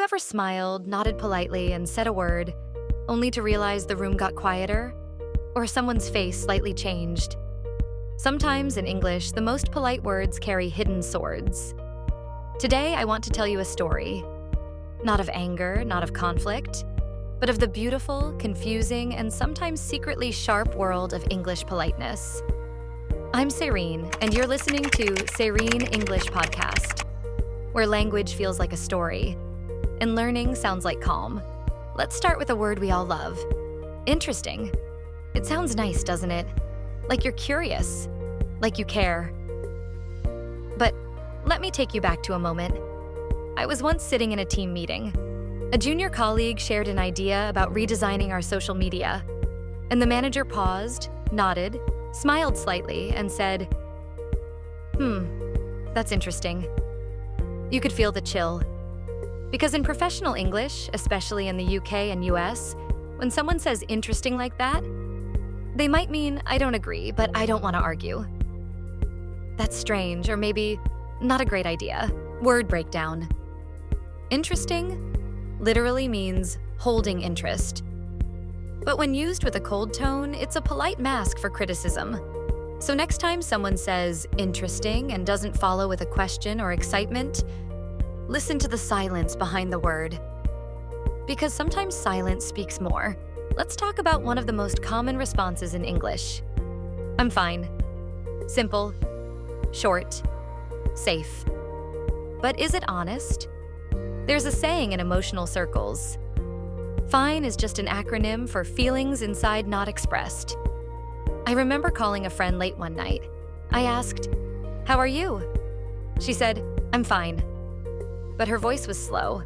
ever smiled, nodded politely, and said a word, only to realize the room got quieter, or someone's face slightly changed? Sometimes in English, the most polite words carry hidden swords. Today, I want to tell you a story. Not of anger, not of conflict, but of the beautiful, confusing, and sometimes secretly sharp world of English politeness. I'm Sehreen, and you're listening to Sehreen English Podcast, where language feels like a story, and learning sounds like calm. Let's start with a word we all love. Interesting. It sounds nice, doesn't it? Like you're curious, like you care. But let me take you back to a moment. I was once sitting in a team meeting. A junior colleague shared an idea about redesigning our social media, and the manager paused, nodded, smiled slightly, and said, that's interesting. You could feel the chill. Because in professional English, especially in the UK and US, when someone says interesting like that, they might mean, I don't agree, but I don't want to argue. That's strange, or maybe not a great idea. Word breakdown. Interesting literally means holding interest. But when used with a cold tone, it's a polite mask for criticism. So next time someone says interesting and doesn't follow with a question or excitement, listen to the silence behind the word. Because sometimes silence speaks more. Let's talk about one of the most common responses in English. I'm fine. Simple, short, safe. But is it honest? There's a saying in emotional circles. Fine is just an acronym for feelings inside not expressed. I remember calling a friend late one night. I asked, "How are you?" She said, "I'm fine." But her voice was slow,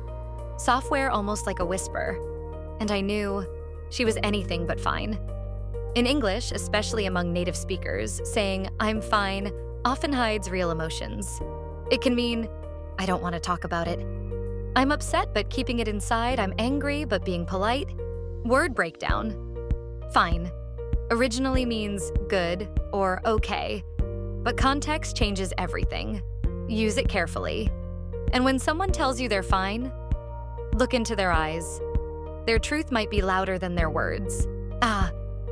software almost like a whisper, and I knew she was anything but fine. In English, especially among native speakers, saying "I'm fine" often hides real emotions. It can mean, I don't want to talk about it. I'm upset but keeping it inside. I'm angry but being polite. Word breakdown. Fine originally means good or okay, but context changes everything. Use it carefully. And when someone tells you they're fine, look into their eyes. Their truth might be louder than their words.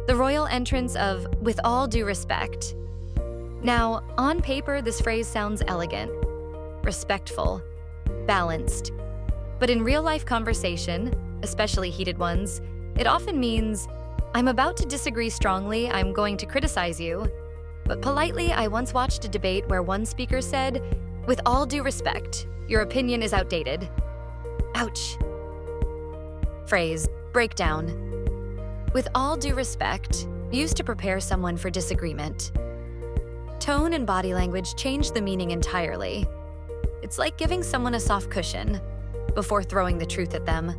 The royal entrance of "with all due respect." Now, on paper, this phrase sounds elegant, respectful, balanced. But in real-life conversation, especially heated ones, it often means, I'm about to disagree strongly, I'm going to criticize you. But politely, I once watched a debate where one speaker said, "With all due respect, your opinion is outdated." Ouch. Phrase, breakdown. With all due respect, used to prepare someone for disagreement. Tone and body language change the meaning entirely. It's like giving someone a soft cushion before throwing the truth at them.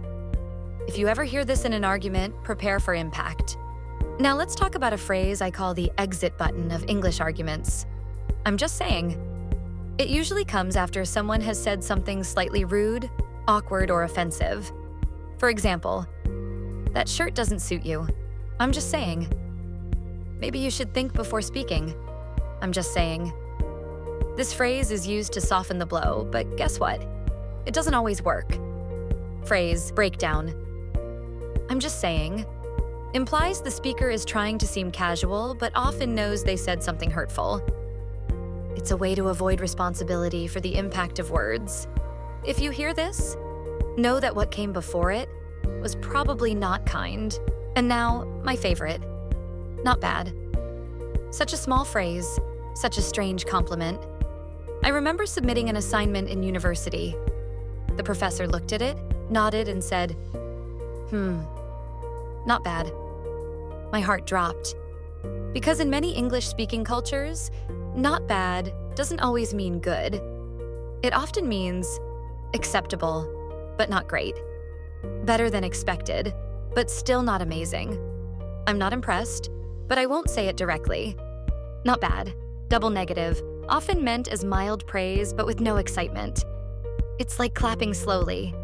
If you ever hear this in an argument, prepare for impact. Now let's talk about a phrase I call the exit button of English arguments. I'm just saying. It usually comes after someone has said something slightly rude, awkward, or offensive. For example, "That shirt doesn't suit you." I'm just saying. Maybe you should think before speaking. I'm just saying. This phrase is used to soften the blow, but guess what? It doesn't always work. Phrase, breakdown. I'm just saying implies the speaker is trying to seem casual, but often knows they said something hurtful. It's a way to avoid responsibility for the impact of words. If you hear this, know that what came before it was probably not kind. And now, my favorite. Not bad. Such a small phrase, such a strange compliment. I remember submitting an assignment in university. The professor looked at it, nodded, and said, not bad. My heart dropped. Because in many English-speaking cultures, not bad doesn't always mean good. It often means acceptable, but not great. Better than expected, but still not amazing. I'm not impressed, but I won't say it directly. Not bad, double negative, often meant as mild praise, but with no excitement. It's like clapping slowly.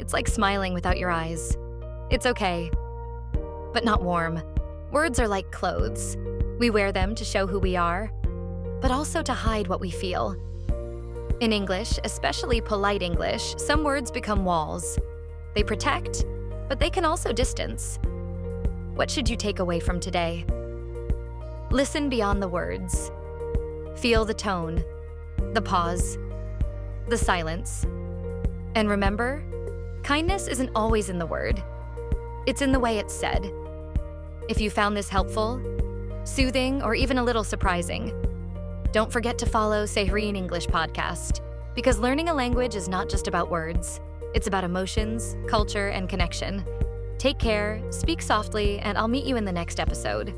It's like smiling without your eyes. It's okay, but not warm. Words are like clothes. We wear them to show who we are, but also to hide what we feel. In English, especially polite English, some words become walls. They protect, but they can also distance. What should you take away from today? Listen beyond the words. Feel the tone, the pause, the silence. And remember, kindness isn't always in the word. It's in the way it's said. If you found this helpful, soothing, or even a little surprising, don't forget to follow Sehreen English Podcast, because learning a language is not just about words. It's about emotions, culture, and connection. Take care, speak softly, and I'll meet you in the next episode.